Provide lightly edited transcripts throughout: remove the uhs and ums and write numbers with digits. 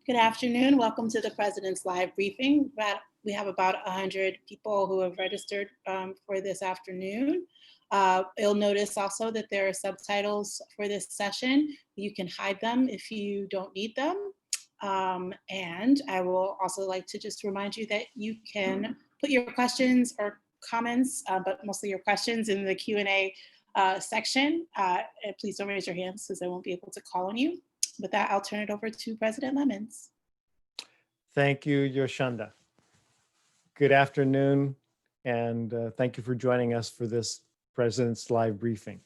Good afternoon. Welcome to the President's Live Briefing. We have about 100 people who have registered for this afternoon. You'll notice also that there are subtitles for this session. You can hide them if you don't need them. And I will also like to just remind you that you can put your questions or comments, but mostly your questions in the Q&A section. And please don't raise your hands because I won't be able to call on you. With that, I'll turn it over to President Lemons. Thank you, Joshunda. Good afternoon, and thank you for joining us for this President's Live Briefing.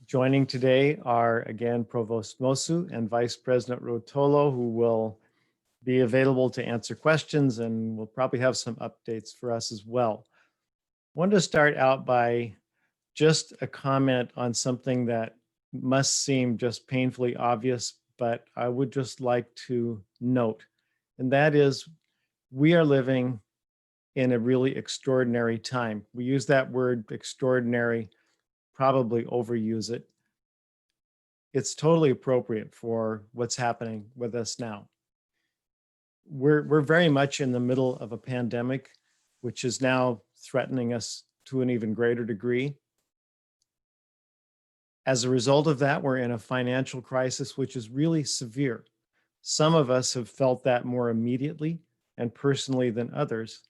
Joining today are, again, Provost Nwosu and Vice President Rotolo, who will be available to answer questions, and will probably have some updates for us as well. I wanted to start out by just a comment on something that must seem just painfully obvious, but I would just like to note, and that is we are living in a really extraordinary time. We use that word extraordinary, probably overuse it. It's totally appropriate for what's happening with us now. We're very much in the middle of a pandemic, which is now threatening us to an even greater degree. As a result of that, we're in a financial crisis, which is really severe. Some of us have felt that more immediately and personally than others,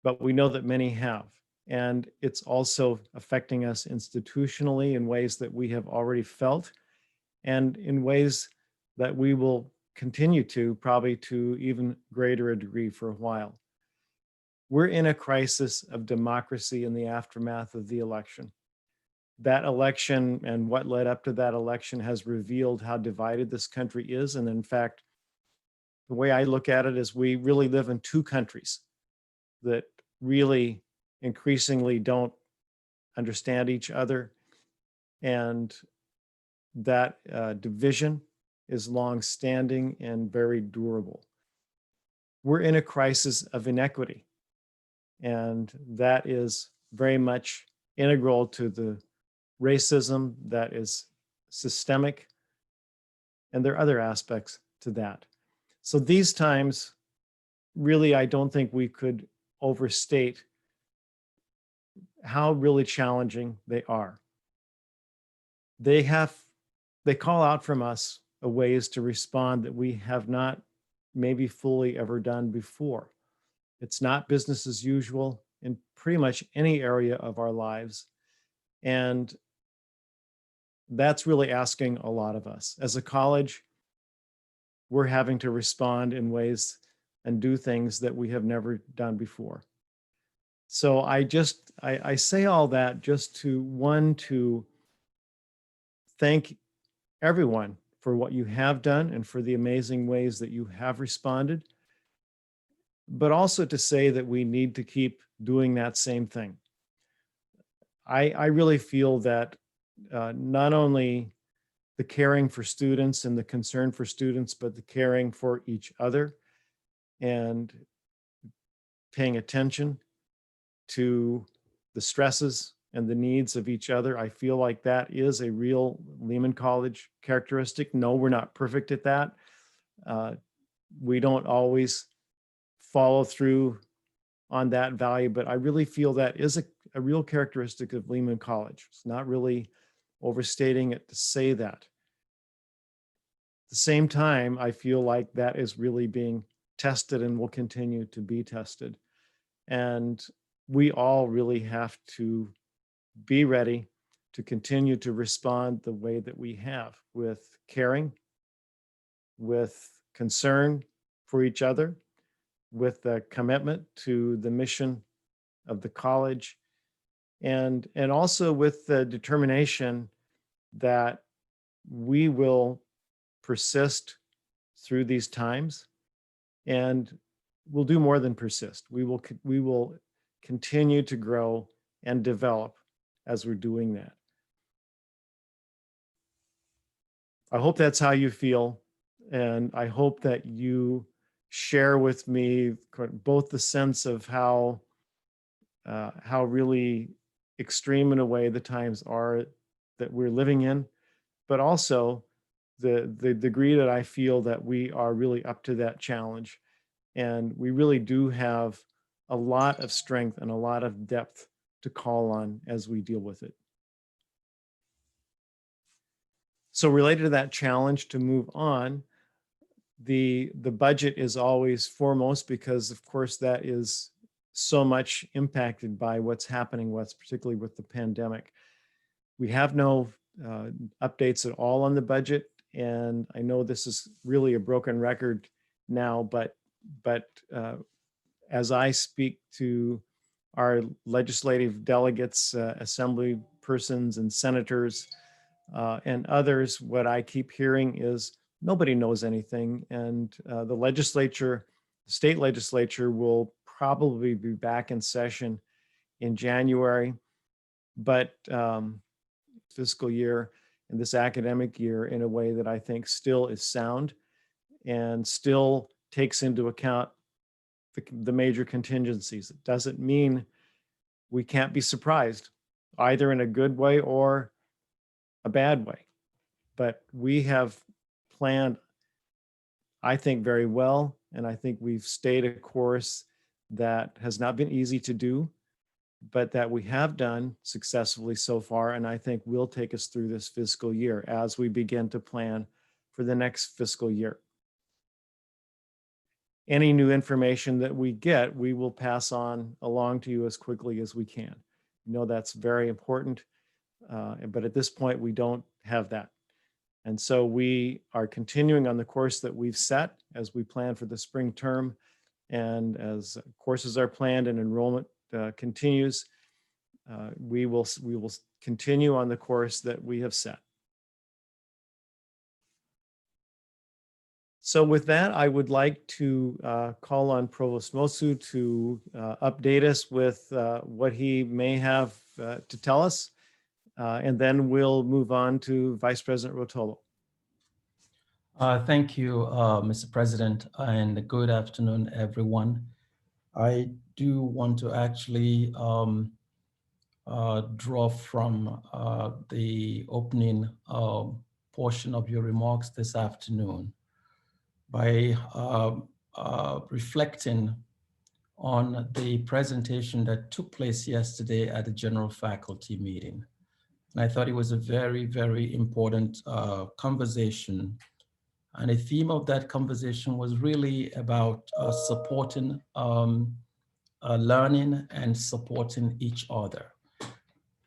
but we know that many have. And it's also affecting us institutionally in ways that we have already felt, and in ways that we will continue to, probably to even greater a degree for a while. We're in a crisis of democracy in the aftermath of the election. That election and what led up to that election has revealed how divided this country is. And in fact, the way I look at it is we really live in two countries that really increasingly don't understand each other. And that division is long-standing and very durable. We're in a crisis of inequity. And that is very much integral to the racism that is systemic, and there are other aspects to that. So these times, really, I don't think we could overstate how really challenging they are. They call out from us ways to respond that we have not maybe fully ever done before. It's not business as usual in pretty much any area of our lives. And that's really asking a lot of us. As a college, we're having to respond in ways and do things that we have never done before. So I say all that just to thank everyone for what you have done and for the amazing ways that you have responded, but also to say that we need to keep doing that same thing. I really feel that not only the caring for students and the concern for students, but the caring for each other and paying attention to the stresses and the needs of each other. I feel like that is a real Lehman College characteristic. No, we're not perfect at that. We don't always follow through on that value, but I really feel that is a real characteristic of Lehman College. It's not really overstating it to say that. At the same time, I feel like that is really being tested and will continue to be tested. And we all really have to be ready to continue to respond the way that we have, with caring, with concern for each other, with a commitment to the mission of the college, and also with the determination that we will persist through these times, and we'll do more than persist. We will continue to grow and develop as we're doing that. I hope that's how you feel, and I hope that you share with me both the sense of how really extreme in a way the times are that we're living in, but also the degree that I feel that we are really up to that challenge. And we really do have a lot of strength and a lot of depth to call on as we deal with it. So related to that challenge, to move on, the budget is always foremost because, of course, that is so much impacted by what's happening, particularly with the pandemic. We have no updates at all on the budget, and I know this is really a broken record now, but as I speak to our legislative delegates, assembly persons and senators, and others, what I keep hearing is nobody knows anything. And the state legislature will probably be back in session in January, but fiscal year and this academic year in a way that I think still is sound and still takes into account the major contingencies. It doesn't mean we can't be surprised, either in a good way or a bad way. But we have planned, I think, very well. And I think we've stayed a course that has not been easy to do, but that we have done successfully so far. And I think will take us through this fiscal year as we begin to plan for the next fiscal year. Any new information that we get, we will pass on along to you as quickly as we can. You know, that's very important. But at this point, we don't have that. And so we are continuing on the course that we've set as we plan for the spring term. And as courses are planned and enrollment continues, we will continue on the course that we have set. So with that, I would like to call on Provost Nwosu to update us with what he may have to tell us. And then we'll move on to Vice President Rotolo. Thank you, Mr. President, and good afternoon, everyone. I do want to actually draw from the opening portion of your remarks this afternoon by reflecting on the presentation that took place yesterday at the General Faculty Meeting. And I thought it was a very, very important conversation. And the theme of that conversation was really about supporting learning and supporting each other.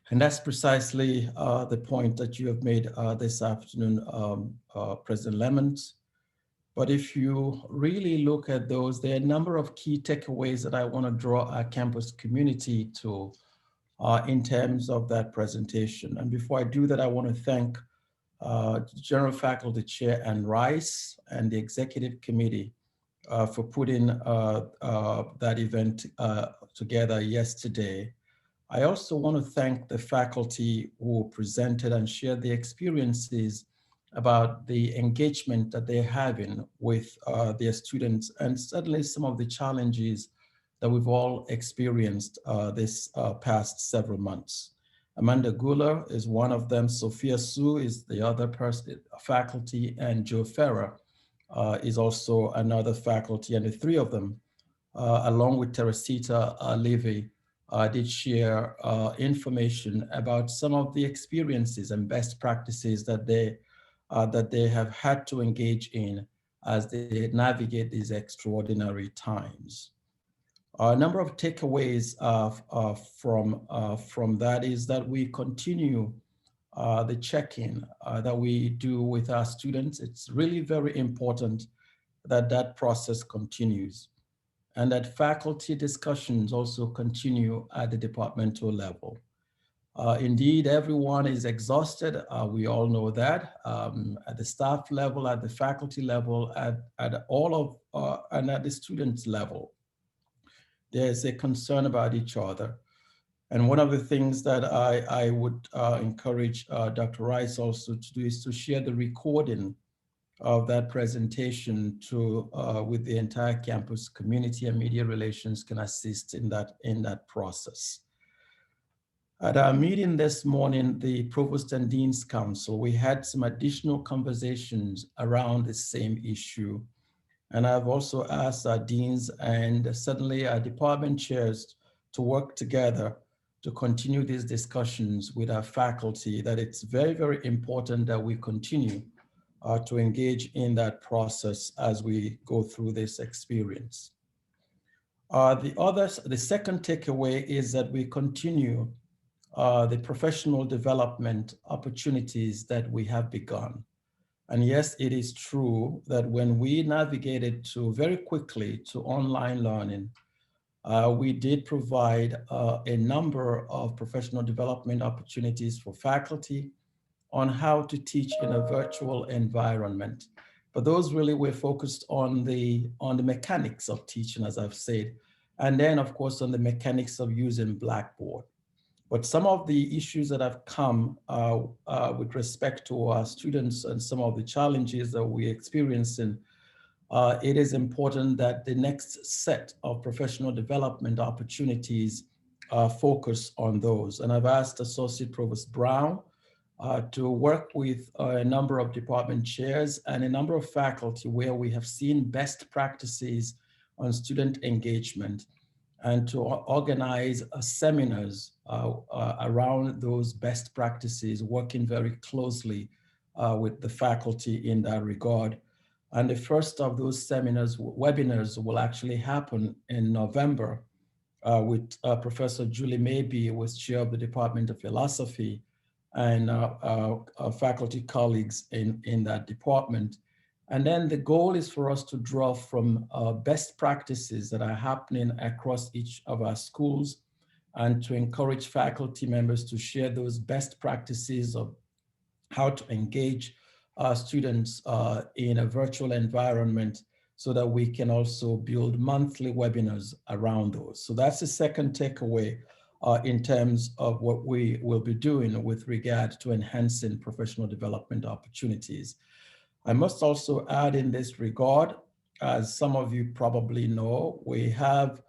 And that's precisely the point that you have made this afternoon, President Lemons. But if you really look at those, there are a number of key takeaways that I want to draw our campus community to in terms of that presentation. And before I do that, I want to thank General Faculty Chair Ann Rice and the Executive Committee for putting that event together yesterday. I also want to thank the faculty who presented and shared their experiences about the engagement that they're having with their students, and certainly some of the challenges that we've all experienced this past several months. Amanda Guler is one of them. Sophia Su is the other person, faculty, and Joe Ferrer is also another faculty. And the three of them, along with Teresita Levy, did share information about some of the experiences and best practices that they have had to engage in as they navigate these extraordinary times. A number of takeaways from that is that we continue the check-in that we do with our students. It's really very important that that process continues, and that faculty discussions also continue at the departmental level. Indeed, everyone is exhausted. We all know that at the staff level, at the faculty level, at all of, and at the students level. There's a concern about each other. And one of the things that I would encourage Dr. Rice also to do is to share the recording of that presentation with the entire campus community, and media relations can assist in that process. At our meeting this morning, the Provost and Dean's Council, we had some additional conversations around the same issue. And I've also asked our deans and certainly our department chairs to work together to continue these discussions with our faculty, that it's very, very important that we continue to engage in that process as we go through this experience. The second takeaway is that we continue the professional development opportunities that we have begun. And yes, it is true that when we navigated very quickly to online learning, we did provide a number of professional development opportunities for faculty on how to teach in a virtual environment. But those really were focused on the mechanics of teaching, as I've said, and then of course on the mechanics of using Blackboard. But some of the issues that have come with respect to our students and some of the challenges that we're experiencing, it is important that the next set of professional development opportunities focus on those. And I've asked Associate Provost Brown to work with a number of department chairs and a number of faculty where we have seen best practices on student engagement, and to organize seminars around those best practices, working very closely with the faculty in that regard. And the first of those webinars will actually happen in November with Professor Julie Maybe, who was chair of the Department of Philosophy, and faculty colleagues in that department. And then the goal is for us to draw from best practices that are happening across each of our schools, and to encourage faculty members to share those best practices of how to engage students in a virtual environment, so that we can also build monthly webinars around those. So that's the second takeaway in terms of what we will be doing with regard to enhancing professional development opportunities. I must also add in this regard, as some of you probably know, we have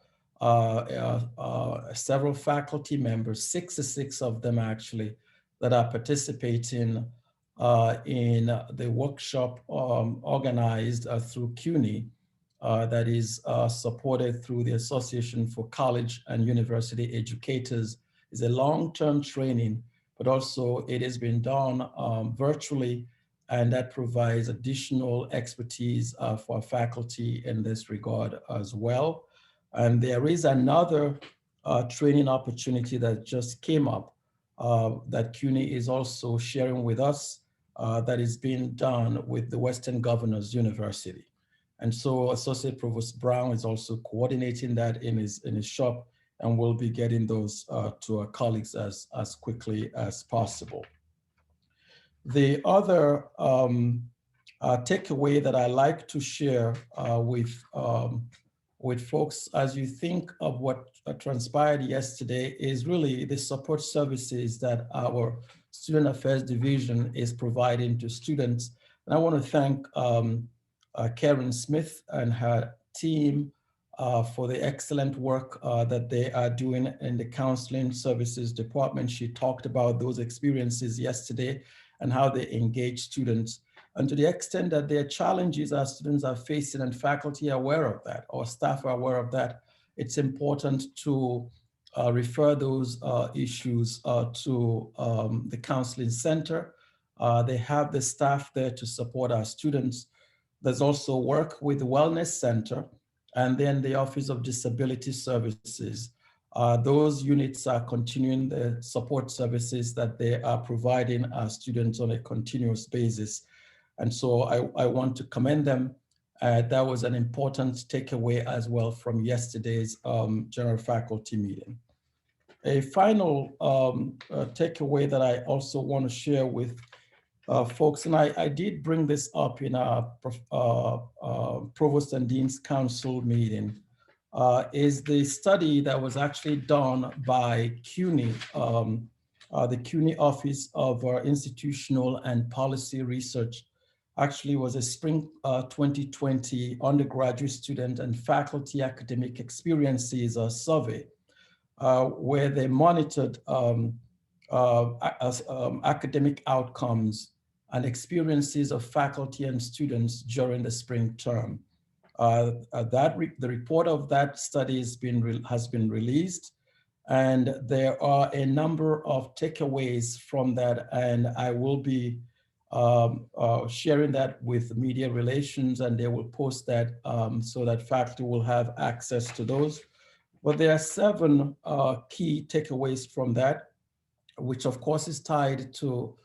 several faculty members, 66 of them actually, that are participating in the workshop organized through CUNY that is supported through the Association for College and University Educators. It's a long-term training, but also it has been done virtually, and that provides additional expertise for faculty in this regard as well. And there is another training opportunity that just came up that CUNY is also sharing with us, that is being done with the Western Governors University. And so Associate Provost Brown is also coordinating that in his shop, and we'll be getting those to our colleagues as quickly as possible. The other takeaway that I like to share with folks as you think of what transpired yesterday is really the support services that our Student Affairs Division is providing to students. And I want to thank Karen Smith and her team for the excellent work that they are doing in the Counseling Services Department. She talked about those experiences yesterday and how they engage students. And to the extent that there are challenges our students are facing and faculty are aware of that, or staff are aware of that, it's important to refer those issues to the Counseling Center. They have the staff there to support our students. There's also work with the Wellness Center and then the Office of Disability Services. Those units are continuing the support services that they are providing our students on a continuous basis. And so I want to commend them. That was an important takeaway as well from yesterday's general faculty meeting. A final takeaway that I also want to share with folks, and I did bring this up in our Provost and Dean's Council meeting, is the study that was actually done by CUNY, the CUNY Office of Institutional and Policy Research. Actually was a spring 2020 undergraduate student and faculty academic experiences survey where they monitored academic outcomes and experiences of faculty and students during the spring term. The report of that study has been released, and there are a number of takeaways from that, and I will be sharing that with media relations, and they will post that so that faculty will have access to those. But there are 7 key takeaways from that, which of course is tied to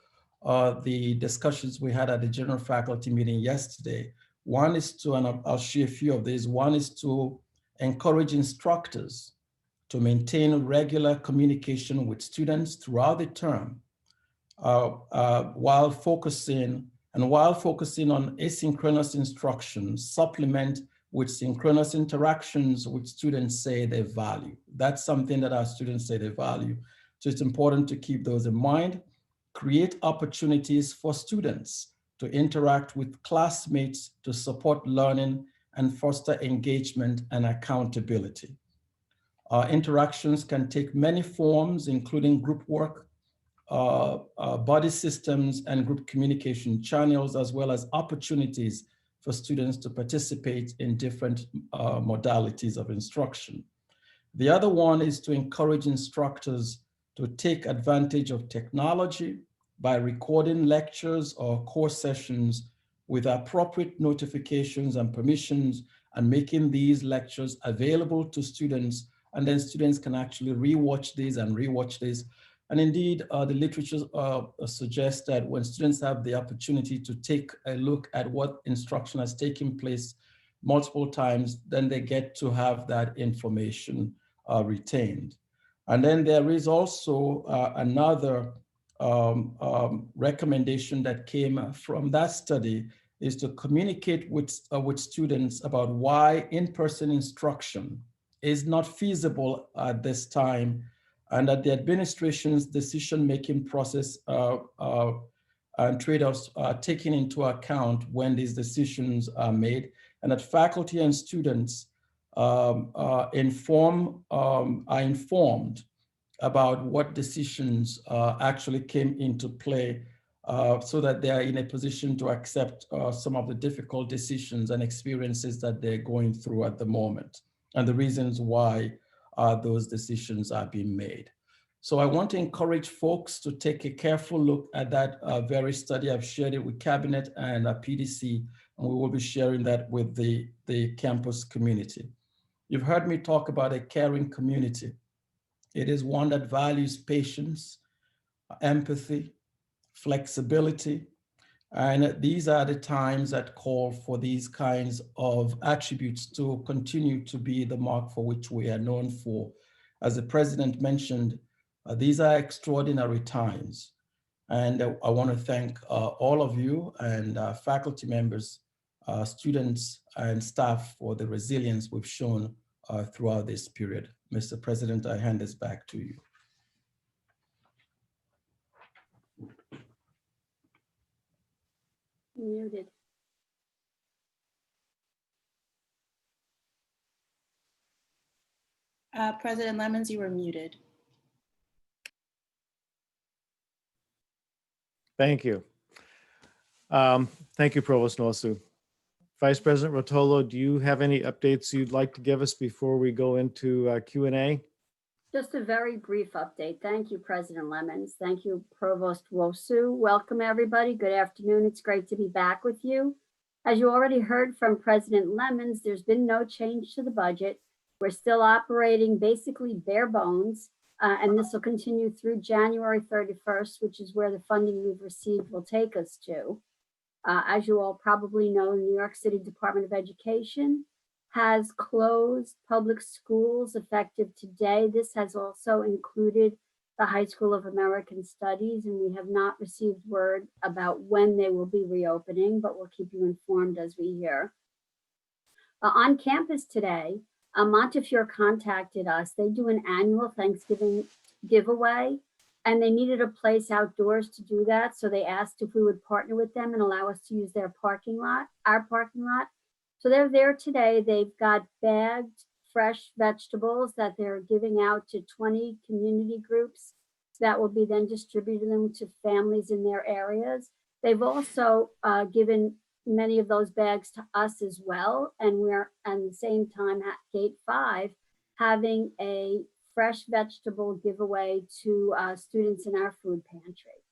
the discussions we had at the general faculty meeting yesterday. One is to, and I'll share a few of these, one is to encourage instructors to maintain regular communication with students throughout the term, while focusing on asynchronous instruction, supplement with synchronous interactions which students say they value. That's something that our students say they value. So it's important to keep those in mind. Create opportunities for students to interact with classmates to support learning and foster engagement and accountability. Interactions can take many forms, including group work, body systems, and group communication channels, as well as opportunities for students to participate in different modalities of instruction. The other one is to encourage instructors to take advantage of technology by recording lectures or course sessions with appropriate notifications and permissions, and making these lectures available to students, and then students can actually rewatch these and rewatch this. And indeed, the literature suggests that when students have the opportunity to take a look at what instruction has taken place multiple times, then they get to have that information retained. And then there is also another recommendation that came from that study, is to communicate with students about why in-person instruction is not feasible at this time, and that the administration's decision-making process and trade-offs are taken into account when these decisions are made, and that faculty and students are informed about what decisions actually came into play, so that they are in a position to accept some of the difficult decisions and experiences that they're going through at the moment, and the reasons why those decisions are being made. So I want to encourage folks to take a careful look at that very study. I've shared it with Cabinet and PDC, and we will be sharing that with the campus community. You've heard me talk about a caring community. It is one that values patience, empathy, flexibility, and these are the times that call for these kinds of attributes to continue to be the mark for which we are known for. As the president mentioned, these are extraordinary times. And I want to thank all of you and faculty members, students, and staff for the resilience we've shown throughout this period. Mr. President, I hand this back to you. Muted. President Lemons, you were muted. Thank you. Thank you, Provost Nwosu. Vice President Rotolo, do you have any updates you'd like to give us before we go into Q&A? Just a very brief update. Thank you, President Lemons. Thank you, Provost Nwosu. Welcome, everybody. Good afternoon. It's great to be back with you. As you already heard from President Lemons, there's been no change to the budget. We're still operating basically bare bones, and this will continue through January 31st, which is where the funding we've received will take us to. As you all probably know, the New York City Department of Education has closed public schools effective today. This has also included the High School of American Studies, and we have not received word about when they will be reopening, but we'll keep you informed as we hear. On campus today, Montefiore contacted us. They do an annual Thanksgiving giveaway, and they needed a place outdoors to do that. So they asked if we would partner with them and allow us to use their parking lot, our parking lot. So they're there today. They've got bagged fresh vegetables that they're giving out to 20 community groups that will be then distributing them to families in their areas. They've also given many of those bags to us as well. And we're at the same time at Gate 5 having a fresh vegetable giveaway to students in our food pantry.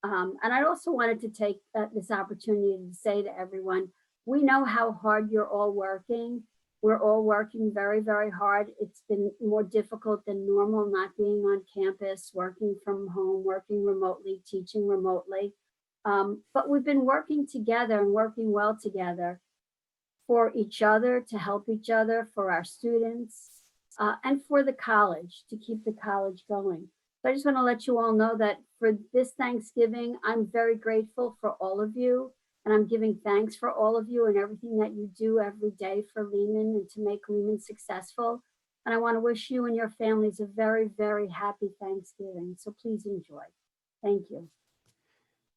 And I also wanted to take this opportunity to say to everyone, we know how hard you're all working. We're all working very, very hard. It's been more difficult than normal not being on campus, working from home, working remotely, teaching remotely. But we've been working together and working well together for each other, to help each other, for our students, and for the college, to keep the college going. So I just want to let you all know that for this Thanksgiving, I'm very grateful for all of you. And I'm giving thanks for all of you and everything that you do every day for Lehman and to make Lehman successful. And I want to wish you and your families a very, very happy Thanksgiving. So please enjoy. Thank you.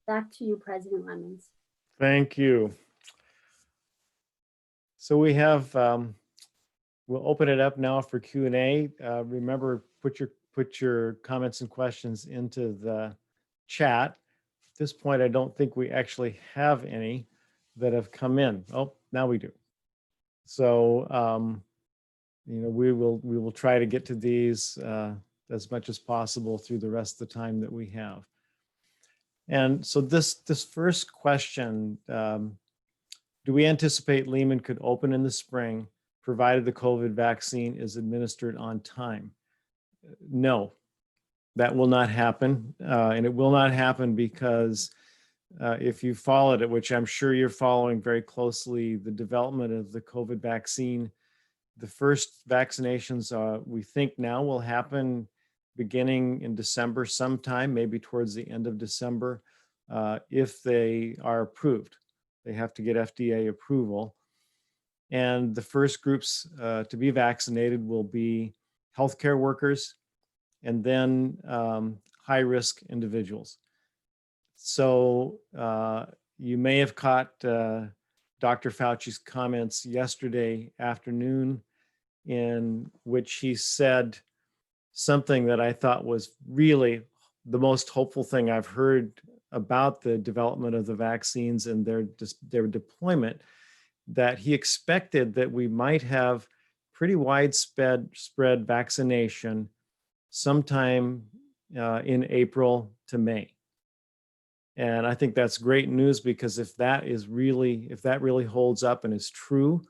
Back to you, President Lemons. Thank you. So we have, we'll open it up now for Q&A. Remember, put your comments and questions into the chat. At this point, I don't think we actually have any that have come in. Oh, now we do. So, we will try to get to these as much as possible through the rest of the time that we have. And so this first question, do we anticipate Lehman could open in the spring, provided the COVID vaccine is administered on time? No, that will not happen. And it will not happen because if you followed it, which I'm sure you're following very closely, the development of the COVID vaccine, the first vaccinations we think now will happen beginning in December sometime, maybe towards the end of December, if they are approved. They have to get FDA approval. And the first groups to be vaccinated will be healthcare workers and then high-risk individuals. So you may have caught Dr. Fauci's comments yesterday afternoon, in which he said something that I thought was really the most hopeful thing I've heard about the development of the vaccines and their deployment, that he expected that we might have pretty widespread vaccination sometime in April to May. And I think that's great news, because if that really holds up and is true,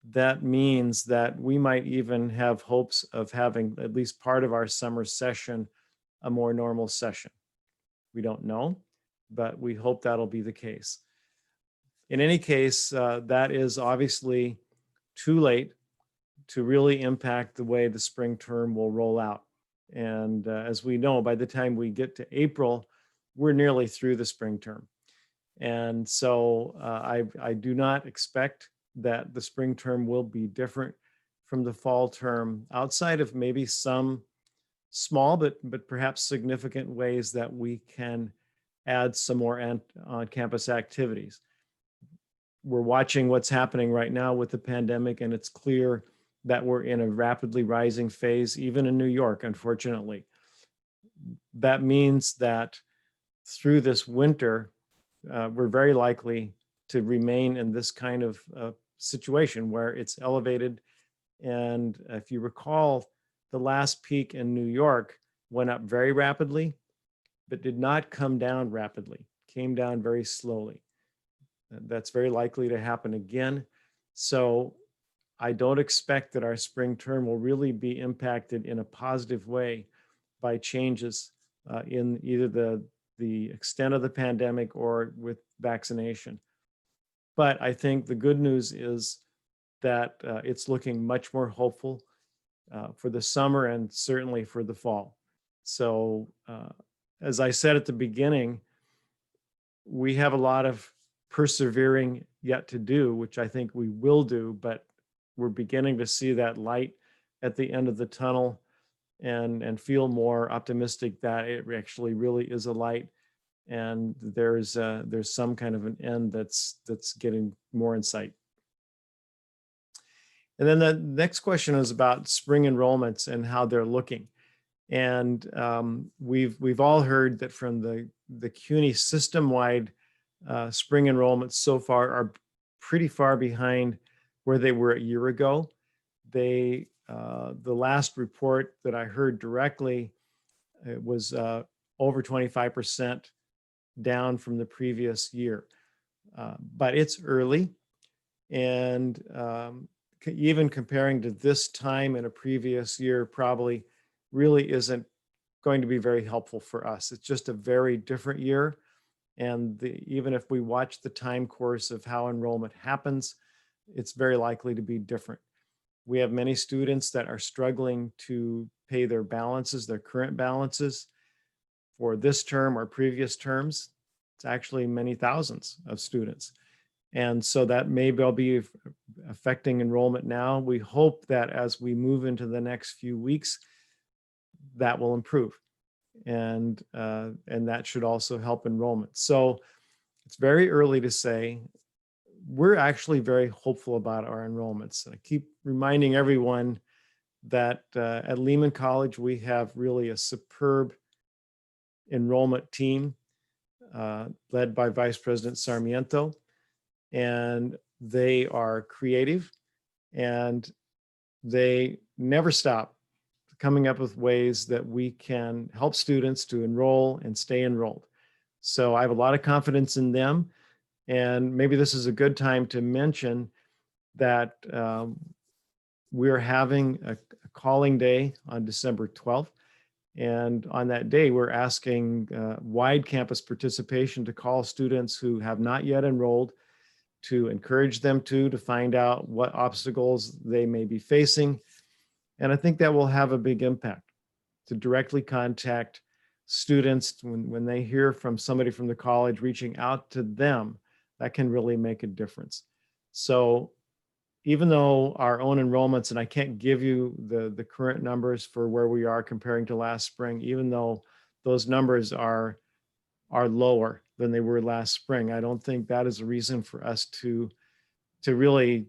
that means that we might even have hopes of having at least part of our summer session a more normal session. We don't know, but we hope that'll be the case. In any case, that is obviously too late to really impact the way the spring term will roll out. And as we know, by the time we get to April, we're nearly through the spring term. And so I do not expect that the spring term will be different from the fall term, outside of maybe some small but perhaps significant ways that we can add some more on-campus activities. We're watching what's happening right now with the pandemic, and it's clear that we're in a rapidly rising phase, even in New York, unfortunately. That means that through this winter, we're very likely to remain in this kind of situation where it's elevated. And if you recall, the last peak in New York went up very rapidly, but did not come down rapidly, came down very slowly. That's very likely to happen again. So I don't expect that our spring term will really be impacted in a positive way by changes in either the extent of the pandemic or with vaccination. But I think the good news is that it's looking much more hopeful for the summer and certainly for the fall. So as I said at the beginning, we have a lot of persevering yet to do, which I think we will do, but we're beginning to see that light at the end of the tunnel and feel more optimistic that it actually really is a light, and there's some kind of an end that's getting more in sight. And then the next question is about spring enrollments and how they're looking. And we've all heard that from the CUNY system-wide spring enrollments so far are pretty far behind where they were a year ago. The last report that I heard directly, it was over 25% down from the previous year. But it's early, and even comparing to this time in a previous year probably really isn't going to be very helpful for us. It's just a very different year. And even if we watch the time course of how enrollment happens, it's very likely to be different. We have many students that are struggling to pay their balances, their current balances for this term or previous terms. It's actually many thousands of students. And so that may well be affecting enrollment now. We hope that as we move into the next few weeks, that will improve. And that should also help enrollment. So it's very early to say. We're actually very hopeful about our enrollments. I keep reminding everyone that at Lehman College, we have really a superb enrollment team led by Vice President Sarmiento. And they are creative, and they never stop coming up with ways that we can help students to enroll and stay enrolled. So I have a lot of confidence in them. And maybe this is a good time to mention that we're having a calling day on December 12th. And on that day, we're asking wide campus participation to call students who have not yet enrolled, to encourage them to find out what obstacles they may be facing. And I think that will have a big impact, to directly contact students when they hear from somebody from the college reaching out to them. That can really make a difference. So even though our own enrollments, and I can't give you the current numbers for where we are comparing to last spring, even though those numbers are lower than they were last spring, I don't think that is a reason for us to really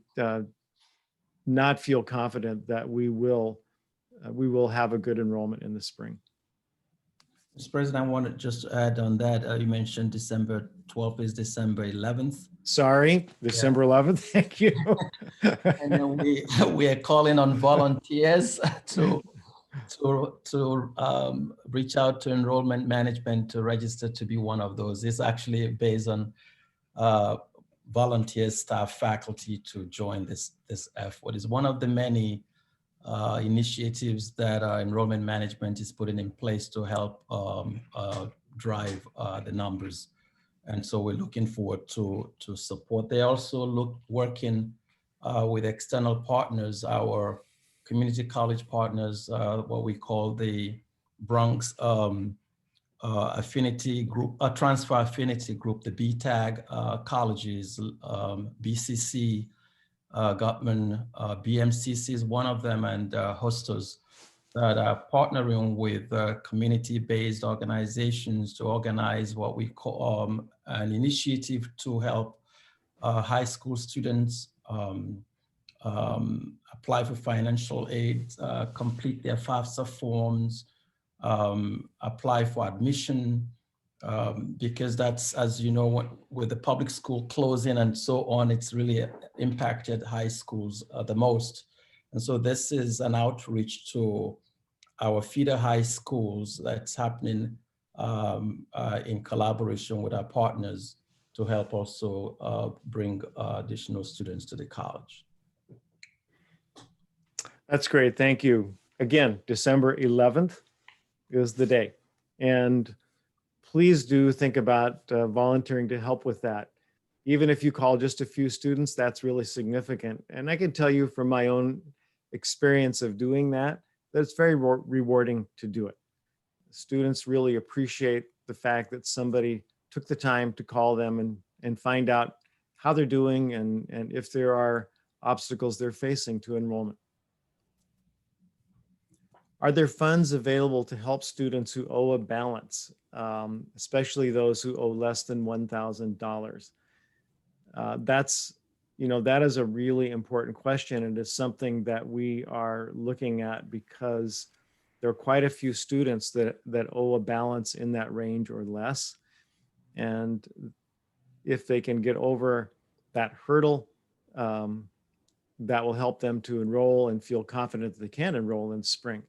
not feel confident that we will have a good enrollment in the spring. Mr. President, I wanted just to add on that. You mentioned December 12th is December 11th. Sorry, December 11th. Thank you. And then we are calling on volunteers to reach out to enrollment management to register to be one of those. It's actually based on volunteer staff, faculty to join this effort. It's one of the many initiatives that enrollment management is putting in place to help drive the numbers. And so we're looking forward to support. They also working with external partners, our community college partners, what we call the Bronx Affinity Group, Transfer Affinity Group, the BTAG colleges, BCC, Gottman, BMCC is one of them, and hostels that are partnering with community-based organizations to organize what we call an initiative to help high school students apply for financial aid, complete their FAFSA forms, apply for admission, because that's, as you know, with the public school closing and so on, it's really impacted high schools the most. And so this is an outreach to our feeder high schools that's happening in collaboration with our partners to help also bring additional students to the college. That's great. Thank you. Again, December 11th is the day. And please do think about volunteering to help with that. Even if you call just a few students, that's really significant. And I can tell you from my own experience of doing that, that it's very rewarding to do it. Students really appreciate the fact that somebody took the time to call them and find out how they're doing and if there are obstacles they're facing to enrollment. Are there funds available to help students who owe a balance, especially those who owe less than $1,000? That's that is a really important question, and it's something that we are looking at because there are quite a few students that owe a balance in that range or less. And if they can get over that hurdle, that will help them to enroll and feel confident that they can enroll in spring.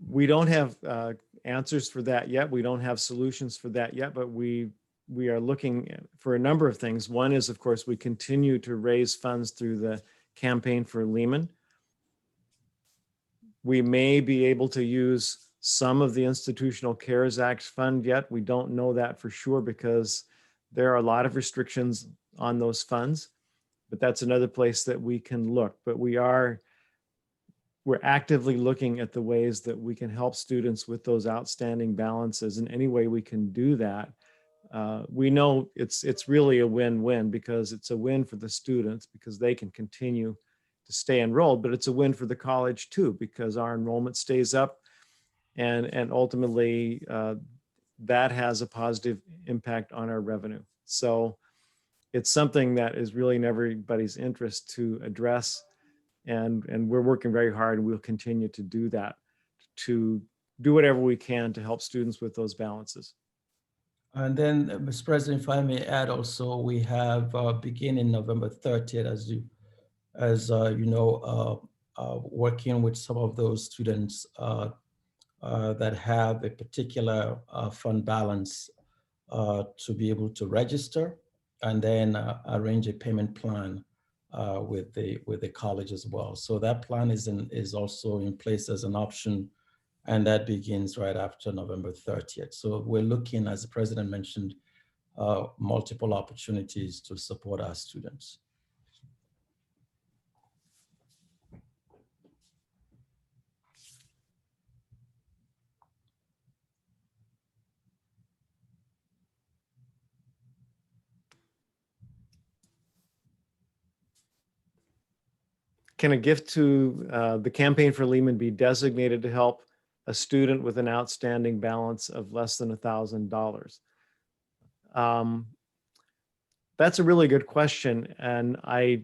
We don't have answers for that yet. We don't have solutions for that yet, but we are looking for a number of things. One is, of course, we continue to raise funds through the campaign for Lehman. We may be able to use some of the Institutional CARES Act fund yet. We don't know that for sure because there are a lot of restrictions on those funds, but that's another place that we can look. But we're actively looking at the ways that we can help students with those outstanding balances. In any way we can do that, we know it's really a win-win, because it's a win for the students because they can continue to stay enrolled, but it's a win for the college too, because our enrollment stays up, and ultimately that has a positive impact on our revenue. So it's something that is really in everybody's interest to address, and we're working very hard, and we'll continue to do that, to do whatever we can to help students with those balances. And then, Mr. President, if I may add also, we have beginning November 30th, working with some of those students that have a particular fund balance to be able to register, and then arrange a payment plan with the college as well. So that plan is also in place as an option, and that begins right after November 30th. So we're looking, as the President mentioned, multiple opportunities to support our students. Can a gift to the campaign for Lehman be designated to help a student with an outstanding balance of less than $1,000? That's a really good question. And I'm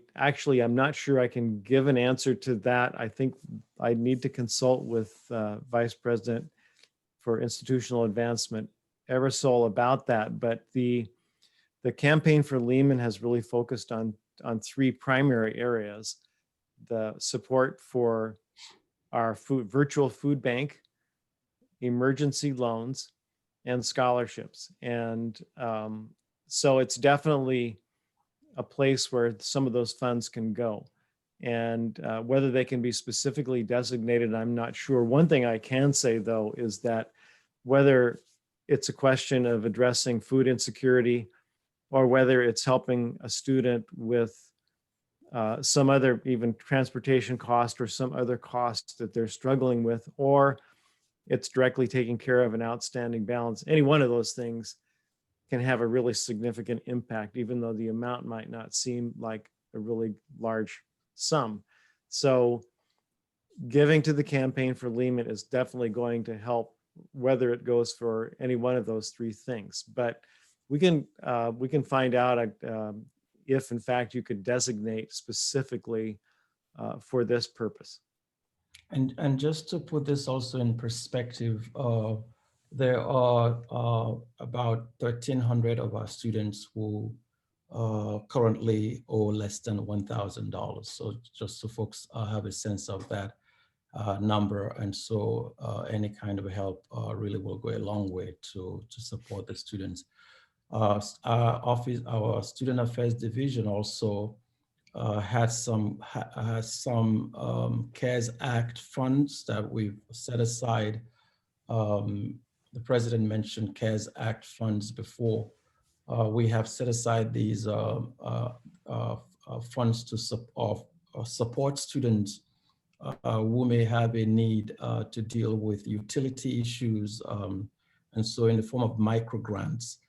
not sure I can give an answer to that. I think I need to consult with Vice President for Institutional Advancement, Eversole, about that. But the campaign for Lehman has really focused on three primary areas: the support for our virtual food bank, emergency loans, and scholarships. And so it's definitely a place where some of those funds can go. And whether they can be specifically designated, I'm not sure. One thing I can say, though, is that whether it's a question of addressing food insecurity, or whether it's helping a student with some other, even transportation cost or some other cost that they're struggling with, or it's directly taking care of an outstanding balance, any one of those things can have a really significant impact, even though the amount might not seem like a really large sum. So giving to the campaign for Lehman is definitely going to help, whether it goes for any one of those three things. But we can find out if in fact you could designate specifically for this purpose. And just to put this also in perspective, there are about 1,300 of our students who currently owe less than $1,000. So just so folks have a sense of that number. And so any kind of help really will go a long way to support the students. Our Student Affairs Division also has some CARES Act funds that we've set aside. The President mentioned CARES Act funds before. We have set aside these funds to support students who may have a need to deal with utility issues. And so in the form of micro grants,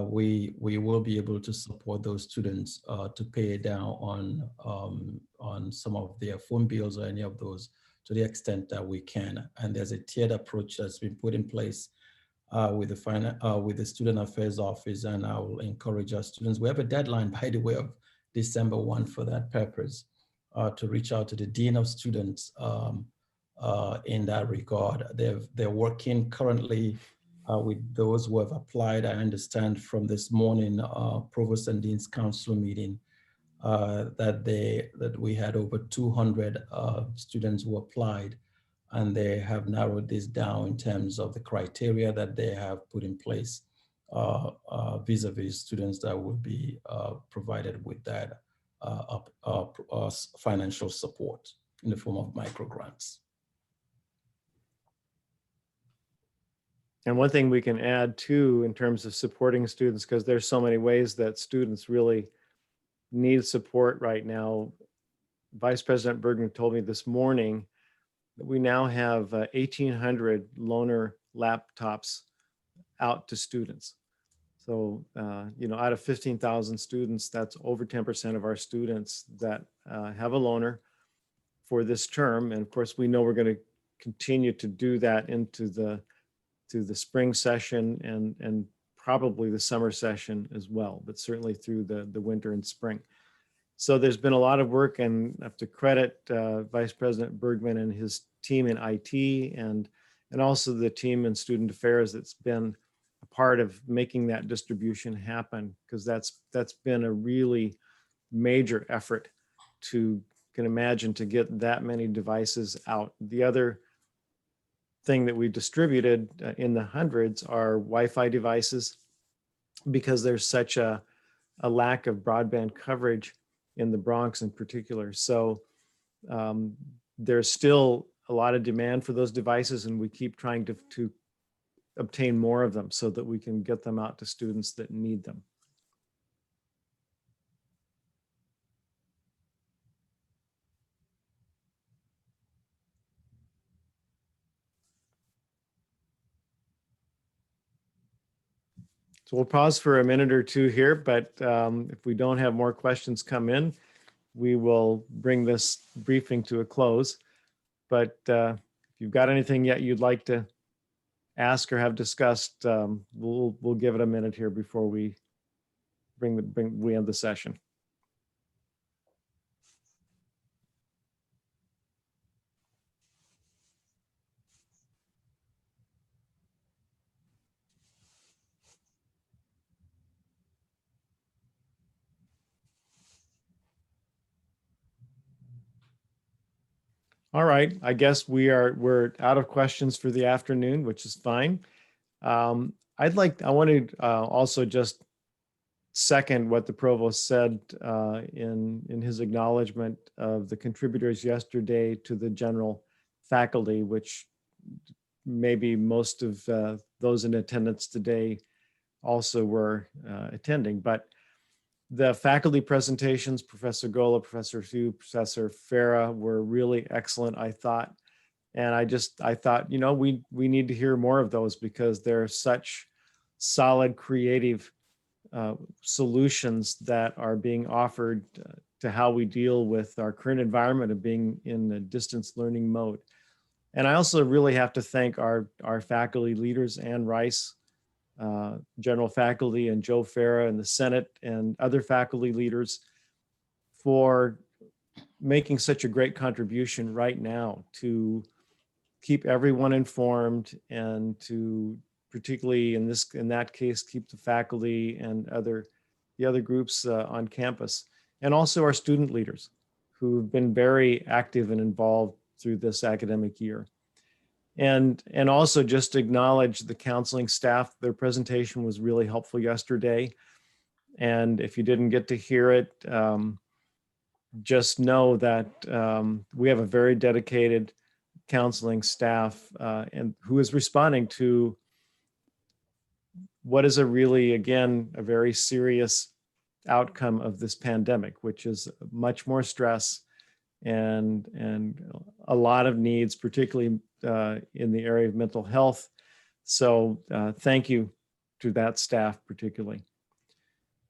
we will be able to support those students to pay down on some of their phone bills or any of those, to the extent that we can. And there's a tiered approach that's been put in place with the Student Affairs Office, and I will encourage our students. We have a deadline, by the way, of December 1 for that purpose, to reach out to the Dean of Students in that regard. They're working currently with those who have applied. I understand from this morning Provost and Dean's Council meeting that we had over 200 students who applied, and they have narrowed this down in terms of the criteria that they have put in place vis-a-vis students that will be provided with that financial support in the form of microgrants. And one thing we can add too, in terms of supporting students, because there's so many ways that students really need support right now. Vice President Bergman told me this morning that we now have 1,800 loaner laptops out to students. So, out of 15,000 students, that's over 10% of our students that have a loaner for this term. And of course, we know we're going to continue to do that into the spring session and probably the summer session as well, but certainly through the winter and spring. So there's been a lot of work, and I have to credit Vice President Bergman and his team in IT and also the team in Student Affairs that's been a part of making that distribution happen, because that's been a really major effort to, can imagine, to get that many devices out. The other thing that we distributed in the hundreds are Wi-Fi devices, because there's such a lack of broadband coverage in the Bronx in particular. So there's still a lot of demand for those devices, and we keep trying to obtain more of them so that we can get them out to students that need them. So we'll pause for a minute or two here, but if we don't have more questions come in, we will bring this briefing to a close. But if you've got anything yet you'd like to ask or have discussed, we'll give it a minute here before we we end the session. All right, I guess we're out of questions for the afternoon, which is fine. I wanted also just second what the provost said in his acknowledgement of the contributors yesterday to the general faculty, which maybe most of those in attendance today also were attending. But the faculty presentations, Professor Gola, Professor Hugh, Professor Farah, were really excellent, I thought. And I thought, we need to hear more of those, because they're such solid, creative solutions that are being offered to how we deal with our current environment of being in a distance learning mode. And I also really have to thank our faculty leaders, Ann Rice, general faculty, and Joe Farah and the Senate and other faculty leaders, for making such a great contribution right now to keep everyone informed, and to particularly in that case, keep the faculty and the other groups on campus, and also our student leaders who've been very active and involved through this academic year. And also just acknowledge the counseling staff. Their presentation was really helpful yesterday. And if you didn't get to hear it, just know that we have a very dedicated counseling staff and who is responding to what is a really, again, a very serious outcome of this pandemic, which is much more stress and a lot of needs, particularly in the area of mental health. So thank you to that staff particularly.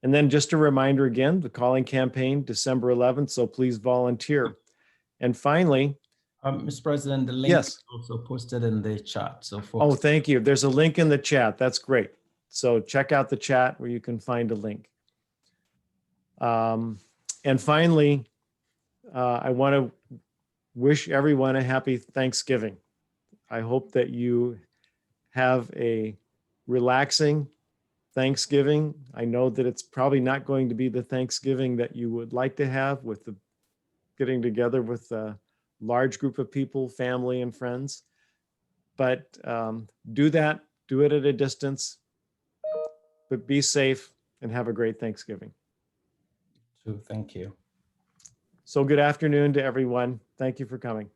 And then just a reminder again, the calling campaign, December 11th, so please volunteer. And finally, Mr. President, the link Yes. is also posted in the chat. So Oh, folks, thank you. There's a link in the chat. That's great. So check out the chat where you can find a link. And finally, I want to wish everyone a happy Thanksgiving. I hope that you have a relaxing Thanksgiving. I know that it's probably not going to be the Thanksgiving that you would like to have with the getting together with a large group of people, family and friends. But do it at a distance, but be safe and have a great Thanksgiving. thank you. So good afternoon to everyone. Thank you for coming.